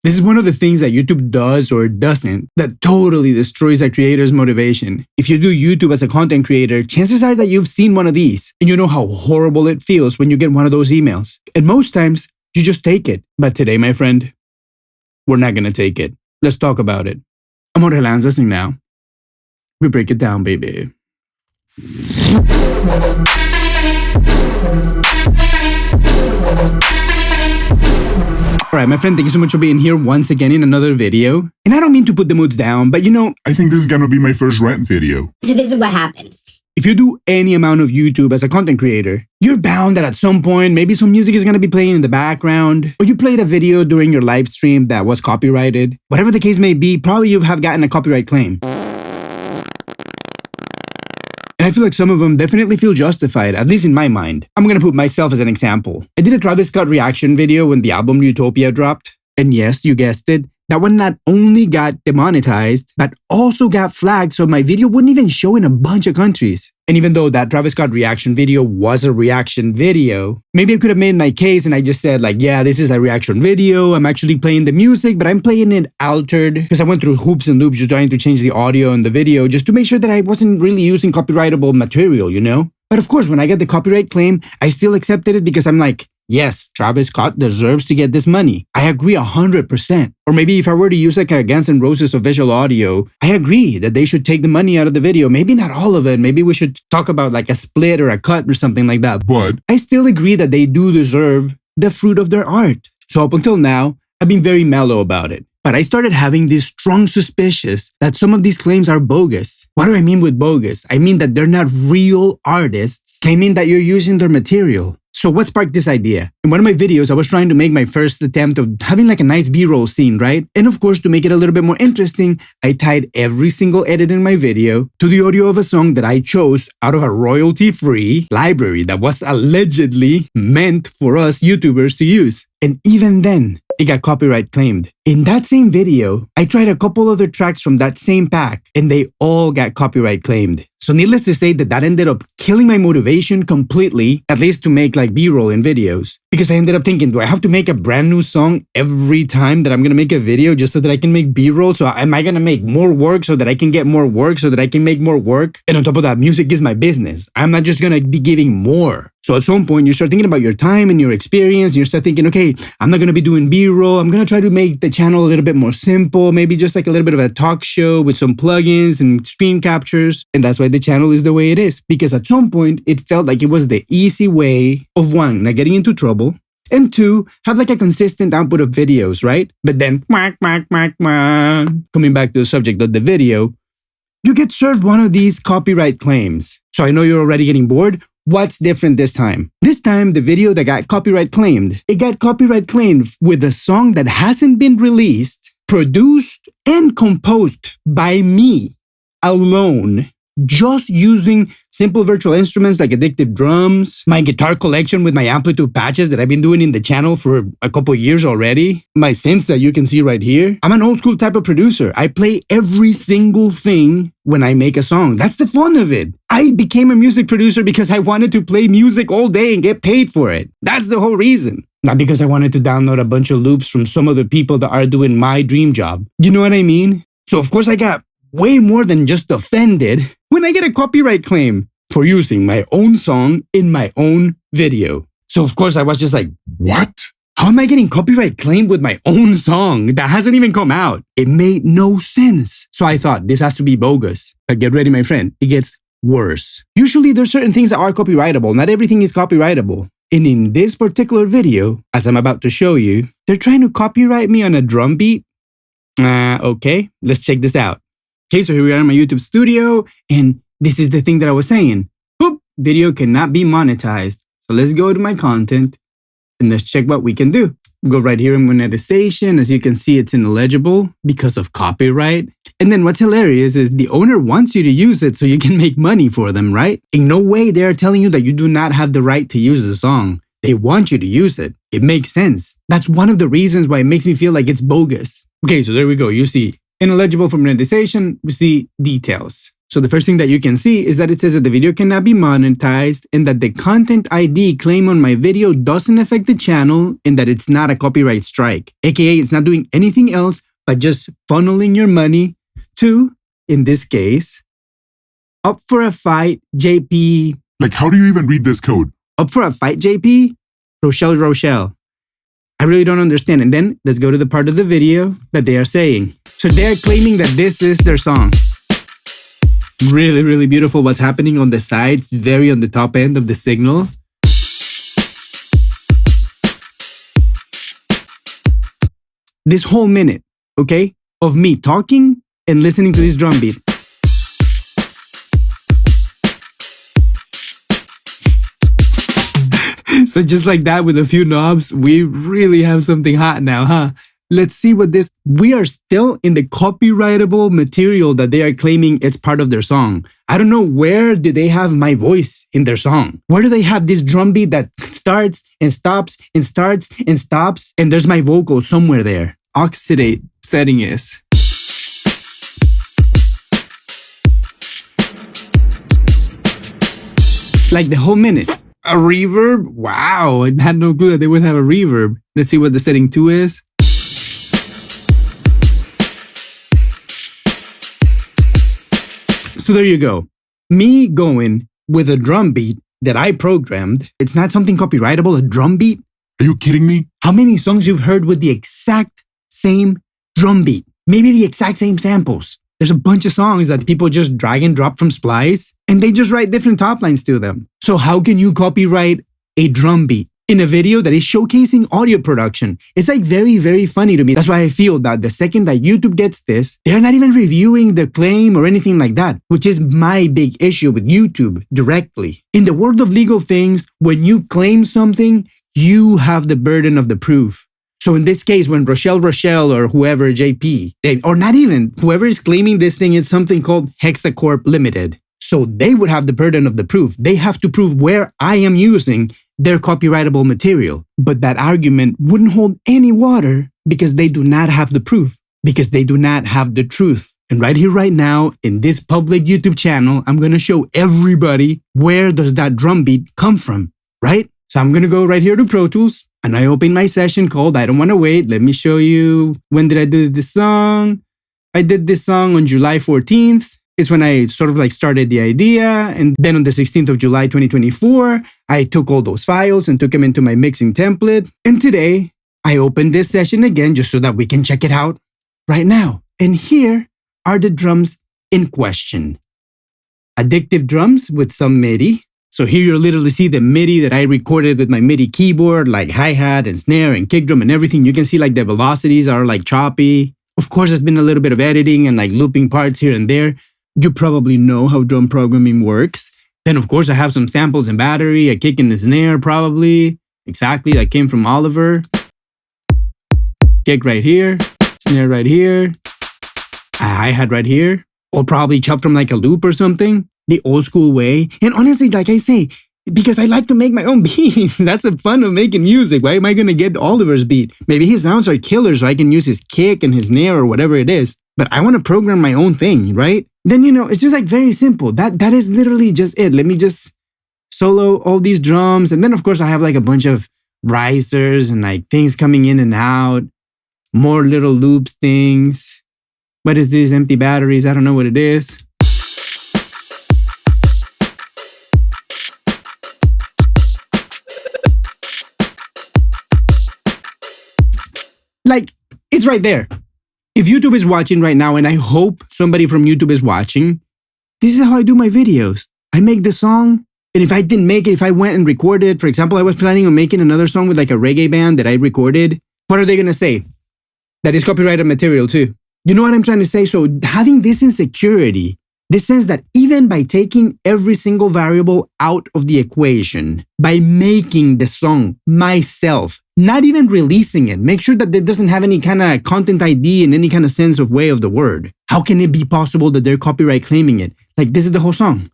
This is one of the things that YouTube does or doesn't that totally destroys a creator's motivation. If you do YouTube as a content creator, chances are that you've seen one of these and you know how horrible it feels when you get one of those emails. And most times, you just take it. But today, my friend, we're not going to take it. Let's talk about it. I'm Jorge Lanz listening now. We break it down, baby. Alright, my friend, thank you so much for being here once again in another video. And I don't mean to put the moods down, but you know, I think this is gonna be my first rant video. So this is what happens. If you do any amount of YouTube as a content creator, you're bound that at some point, maybe some music is going to be playing in the background, or you played a video during your live stream that was copyrighted. Whatever the case may be, probably you have gotten a copyright claim. And I feel like some of them definitely feel justified, at least in my mind. I'm going to put myself as an example. I did a Travis Scott reaction video when the album Utopia dropped. And yes, you guessed it. That one not only got demonetized, but also got flagged so my video wouldn't even show in a bunch of countries. And even though that Travis Scott reaction video was a reaction video, maybe I could have made my case and I just said like, yeah, this is a reaction video. I'm actually playing the music, but I'm playing it altered because I went through hoops and loops just trying to change the audio and the video just to make sure that I wasn't really using copyrightable material, you know? But of course, when I got the copyright claim, I still accepted it because I'm like, yes, Travis Scott deserves to get this money. I agree 100%. Or maybe if I were to use like a Guns N' Roses official audio, I agree that they should take the money out of the video. Maybe not all of it. Maybe we should talk about like a split or a cut or something like that. But I still agree that they do deserve the fruit of their art. So up until now, I've been very mellow about it. But I started having this strong suspicion that some of these claims are bogus. What do I mean with bogus? I mean that they're not real artists claiming that you're using their material. So what sparked this idea? In one of my videos, I was trying to make my first attempt of having like a nice B-roll scene, right? And of course, to make it a little bit more interesting, I tied every single edit in my video to the audio of a song that I chose out of a royalty-free library that was allegedly meant for us YouTubers to use. And even then, it got copyright claimed. In that same video, I tried a couple other tracks from that same pack and they all got copyright claimed. So needless to say that ended up killing my motivation completely, at least to make like B-roll in videos. Because I ended up thinking, do I have to make a brand new song every time that I'm gonna make a video just so that I can make B-roll? So am I gonna make more work so that I can get more work so that I can make more work? And on top of that, music is my business. I'm not just gonna be giving more. So at some point, you start thinking about your time and your experience, and you start thinking, okay, I'm not going to be doing B-roll. I'm going to try to make the channel a little bit more simple, maybe just like a little bit of a talk show with some plugins and screen captures. And that's why the channel is the way it is. Because at some point, it felt like it was the easy way of one, not getting into trouble, and two, have like a consistent output of videos, right? But then, coming back to the subject of the video, you get served one of these copyright claims. So I know you're already getting bored. What's different this time? This time, the video that got copyright claimed, it got copyright claimed with a song that hasn't been released, produced, and composed by me alone, just using simple virtual instruments like addictive drums, my guitar collection with my amplitude patches that I've been doing in the channel for a couple years already, my synths that you can see right here. I'm an old school type of producer. I play every single thing when I make a song. That's the fun of it. I became a music producer because I wanted to play music all day and get paid for it. That's the whole reason. Not because I wanted to download a bunch of loops from some other people that are doing my dream job. You know what I mean? So of course I got way more than just offended when I get a copyright claim for using my own song in my own video. So of course I was just like, what? How am I getting copyright claimed with my own song that hasn't even come out? It made no sense. So I thought this has to be bogus. But get ready, my friend. It gets worse. Usually there's certain things that are copyrightable. Not everything is copyrightable. And in this particular video, as I'm about to show you, they're trying to copyright me on a drum beat. Okay, let's check this out. Okay, so here we are in my YouTube studio, and this is the thing that I was saying. Boop, video cannot be monetized. So let's go to my content, and let's check what we can do. Go right here in monetization. As you can see, it's ineligible because of copyright. And then what's hilarious is the owner wants you to use it so you can make money for them, right? In no way they are telling you that you do not have the right to use the song. They want you to use it. It makes sense. That's one of the reasons why it makes me feel like it's bogus. Okay, so there we go. You see ineligible for monetization. We see details. So the first thing that you can see is that it says that the video cannot be monetized and that the content ID claim on my video doesn't affect the channel and that it's not a copyright strike. AKA it's not doing anything else but just funneling your money to, in this case, Up for a Fight JP. Like, how do you even read this code? Up for a Fight JP? Rochelle. I really don't understand. And then let's go to the part of the video that they are saying. So they're claiming that this is their song. Really, really beautiful what's happening on the sides, very on the top end of the signal. This whole minute, okay, of me talking and listening to this drum beat. So just like that with a few knobs, we really have something hot now, huh? Let's see what this... We are still in the copyrightable material that they are claiming it's part of their song. I don't know where do they have my voice in their song. Where do they have this drum beat that starts and stops and starts and stops and there's my vocal somewhere there? Oxidate setting is... Like the whole minute. A reverb? Wow, I had no clue that they would have a reverb. Let's see what the setting 2 is. So there you go. Me going with a drum beat that I programmed. It's not something copyrightable, a drum beat. Are you kidding me? How many songs you've heard with the exact same drum beat? Maybe the exact same samples. There's a bunch of songs that people just drag and drop from Splice and they just write different top lines to them. So how can you copyright a drum beat in a video that is showcasing audio production? It's like very, very funny to me. That's why I feel that the second that YouTube gets this, they're not even reviewing the claim or anything like that, which is my big issue with YouTube directly. In the world of legal things, when you claim something, you have the burden of the proof. So in this case, when Rochelle or whoever, JP, or not even, whoever is claiming this thing, it's something called Hexacorp Limited. So they would have the burden of the proof. They have to prove where I am using their copyrightable material. But that argument wouldn't hold any water because they do not have the proof, because they do not have the truth. And right here, right now, in this public YouTube channel, I'm going to show everybody where does that drum beat come from, right? So I'm going to go right here to Pro Tools and I open my session called I Don't Want to Wait. Let me show you when did I do this song. I did this song on July 14th. It's when I sort of like started the idea. And then on the 16th of July, 2024, I took all those files and took them into my mixing template. And today I opened this session again just so that we can check it out right now. And here are the drums in question. Addictive drums with some MIDI. So here you'll literally see the MIDI that I recorded with my MIDI keyboard, like hi-hat and snare and kick drum and everything. You can see like the velocities are like choppy. Of course, there's been a little bit of editing and like looping parts here and there. You probably know how drum programming works. Then of course I have some samples and battery, a kick and the snare probably. Exactly, that came from Oliver. Kick right here, snare right here, a hi-hat right here. Or probably chopped from like a loop or something. The old school way. And honestly, like I say, because I like to make my own beats. That's the fun of making music. Why am I going to get Oliver's beat? Maybe his sounds are killer so I can use his kick and his snare or whatever it is. But I want to program my own thing, right? Then, you know, it's just like very simple. That is literally just it. Let me just solo all these drums. And then, of course, I have like a bunch of risers and like things coming in and out. More little loops things. What is this? Empty batteries. I don't know what it is. Like, it's right there. If YouTube is watching right now, and I hope somebody from YouTube is watching, this is how I do my videos. I make the song, and if I didn't make it, if I went and recorded, for example, I was planning on making another song with like a reggae band that I recorded, what are they going to say? That is copyrighted material too. You know what I'm trying to say? So having this insecurity, this sense that even by taking every single variable out of the equation, by making the song myself, not even releasing it, make sure that it doesn't have any kind of content ID in any kind of sense of way of the word. How can it be possible that they're copyright claiming it? Like, this is the whole song.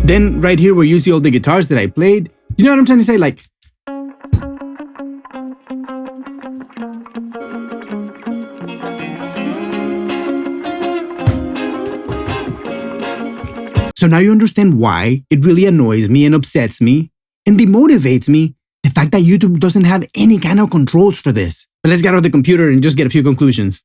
Then right here where you see all the guitars that I played, you know what I'm trying to say? Like, so now you understand why it really annoys me and upsets me and demotivates me, the fact that YouTube doesn't have any kind of controls for this. But let's get out the computer and just get a few conclusions.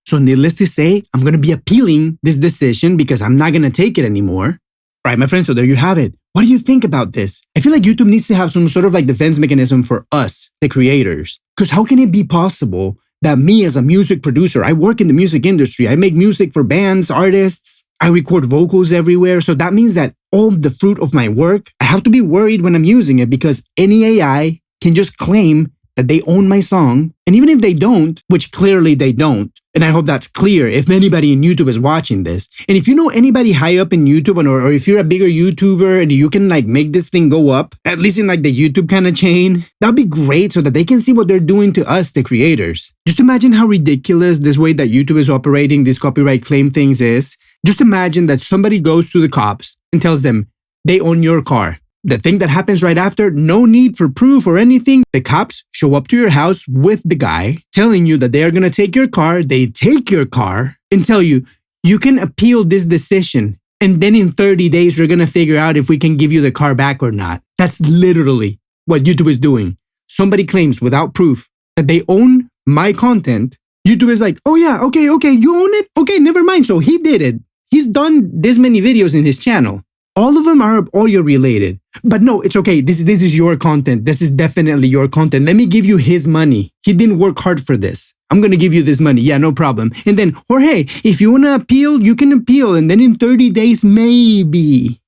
So needless to say, I'm going to be appealing this decision because I'm not going to take it anymore. Right, my friends, so there you have it. What do you think about this? I feel like YouTube needs to have some sort of like defense mechanism for us, the creators. Because how can it be possible that me as a music producer, I work in the music industry, I make music for bands, artists, I record vocals everywhere. So that means that all the fruit of my work, I have to be worried when I'm using it because any AI can just claim that they own my song. And even if they don't, which clearly they don't, and I hope that's clear if anybody in YouTube is watching this. And if you know anybody high up in YouTube or if you're a bigger YouTuber and you can like make this thing go up, at least in like the YouTube kind of chain, that'd be great so that they can see what they're doing to us, the creators. Just imagine how ridiculous this way that YouTube is operating these copyright claim things is. Just imagine that somebody goes to the cops and tells them they own your car. The thing that happens right after, no need for proof or anything. The cops show up to your house with the guy telling you that they are going to take your car. They take your car and tell you, you can appeal this decision. And then in 30 days, we're going to figure out if we can give you the car back or not. That's literally what YouTube is doing. Somebody claims without proof that they own my content. YouTube is like, oh yeah, okay, you own it? Okay, never mind. So he did it. He's done this many videos in his channel. All of them are audio related. But no, it's okay. This is your content. This is definitely your content. Let me give you his money. He didn't work hard for this. I'm going to give you this money. Yeah, no problem. And then, Jorge, if you want to appeal, you can appeal. And then in 30 days, maybe.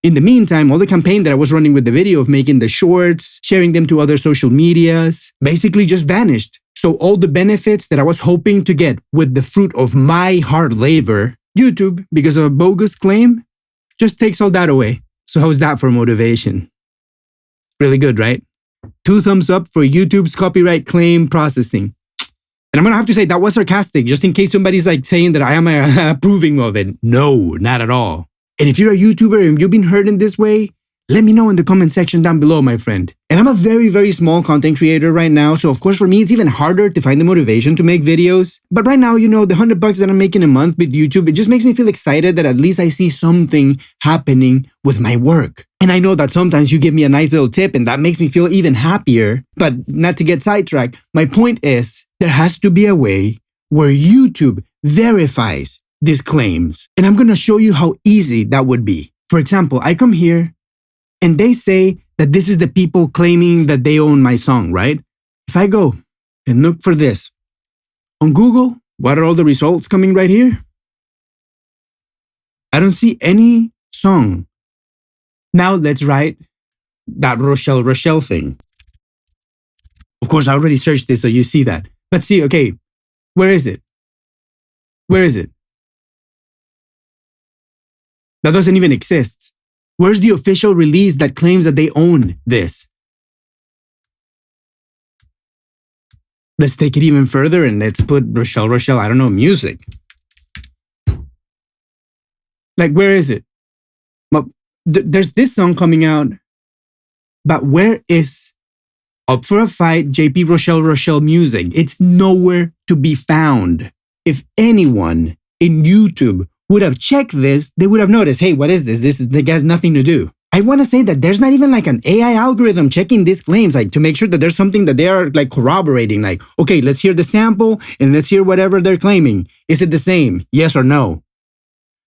In the meantime, all the campaign that I was running with the video of making the shorts, sharing them to other social medias, basically just vanished. So all the benefits that I was hoping to get with the fruit of my hard labor, YouTube, because of a bogus claim, just takes all that away. So how's that for motivation? Really good, right? 2 thumbs up for YouTube's copyright claim processing. And I'm going to have to say that was sarcastic, just in case somebody's like saying that I am approving of it. No, not at all. And if you're a YouTuber and you've been hurt in this way, let me know in the comment section down below, my friend. And I'm a very, very small content creator right now. So of course, for me, it's even harder to find the motivation to make videos. But right now, you know, the $100 that I'm making a month with YouTube, it just makes me feel excited that at least I see something happening with my work. And I know that sometimes you give me a nice little tip and that makes me feel even happier. But not to get sidetracked, my point is there has to be a way where YouTube verifies these claims. And I'm going to show you how easy that would be. For example, I come here and they say that this is the people claiming that they own my song, right? If I go and look for this on Google, what are all the results coming right here? I don't see any song. Now let's write that Rochelle thing. Of course, I already searched this, so you see that. But see, okay, where is it? Where is it? That doesn't even exist. Where's the official release that claims that they own this? Let's take it even further and let's put Rochelle, I don't know, music. Like, where is it? Well, there's this song coming out, but where is Up for a Fight, JP Rochelle music? It's nowhere to be found. If anyone in YouTube would have checked this, they would have noticed, hey, what is this? This has nothing to do. I want to say that there's not even like an AI algorithm checking these claims, like to make sure that there's something that they are like corroborating. Like, okay, let's hear the sample and let's hear whatever they're claiming. Is it the same? Yes or no?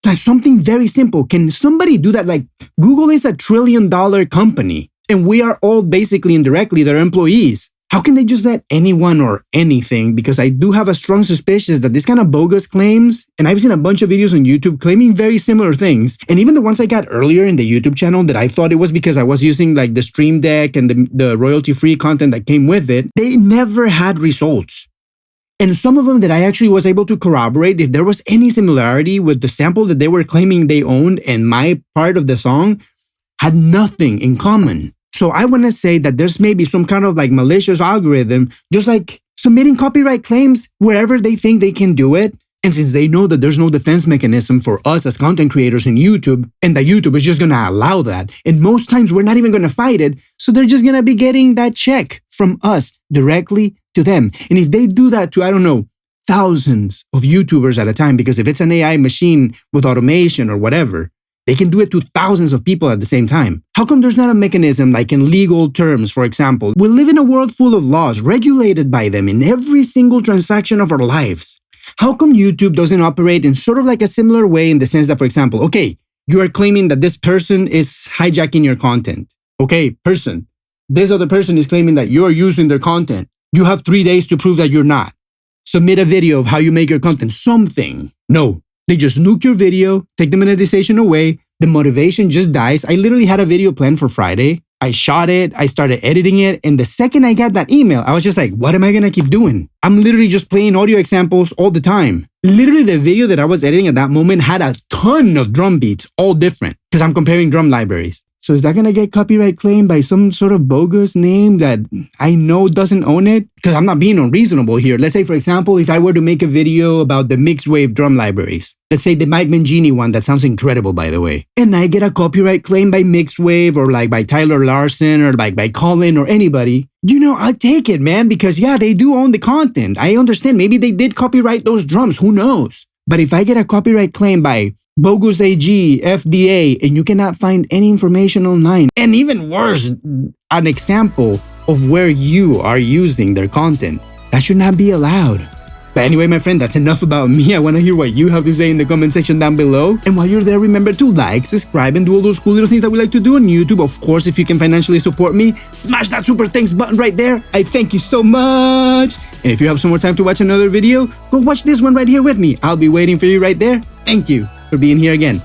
Like something very simple. Can somebody do that? Like Google is $1 trillion company and we are all basically indirectly their employees. How can they just let anyone or anything? Because I do have a strong suspicion that this kind of bogus claims, and I've seen a bunch of videos on YouTube claiming very similar things. And even the ones I got earlier in the YouTube channel that I thought it was because I was using like the Stream Deck and the royalty-free content that came with it, they never had results. And some of them that I actually was able to corroborate if there was any similarity with the sample that they were claiming they owned and my part of the song had nothing in common. So I want to say that there's maybe some kind of like malicious algorithm, just like submitting copyright claims wherever they think they can do it. And since they know that there's no defense mechanism for us as content creators in YouTube, and that YouTube is just gonna allow that, and most times we're not even gonna fight it, so they're just gonna be getting that check from us directly to them. And if they do that to, I don't know, thousands of YouTubers at a time, because if it's an AI machine with automation or whatever, they can do it to thousands of people at the same time. How come there's not a mechanism like in legal terms, for example? We live in a world full of laws regulated by them in every single transaction of our lives. How come YouTube doesn't operate in sort of like a similar way in the sense that, for example, okay, you are claiming that this person is hijacking your content. Okay, person, this other person is claiming that you're using their content. You have 3 days to prove that you're not. Submit a video of how you make your content, something. No, they just nuke your video, take the monetization away, the motivation just dies. I literally had a video planned for Friday. I shot it, I started editing it, and the second I got that email, I was just like, what am I gonna keep doing? I'm literally just playing audio examples all the time. Literally, the video that I was editing at that moment had a ton of drum beats, all different, because I'm comparing drum libraries. So is that gonna get copyright claimed by some sort of bogus name that I know doesn't own it? Because I'm not being unreasonable here. Let's say, for example, if I were to make a video about the mixed wave drum libraries, let's say the Mike Mangini one, that sounds incredible, by the way, and I get a copyright claim by Mixed Wave or like by Tyler Larson or like by Colin or anybody, you know, I'll take it, man, because yeah, they do own the content. I understand. Maybe they did copyright those drums. Who knows? But if I get a copyright claim by bogus AG, FDA, and you cannot find any information online, and even worse, an example of where you are using their content, that should not be allowed. But anyway, my friend, that's enough about me. I want to hear what you have to say in the comment section down below. And while you're there, remember to like, subscribe, and do all those cool little things that we like to do on YouTube. Of course, if you can financially support me, smash that super thanks button right there. I thank you so much. And if you have some more time to watch another video, go watch this one right here with me. I'll be waiting for you right there. Thank you for being here again.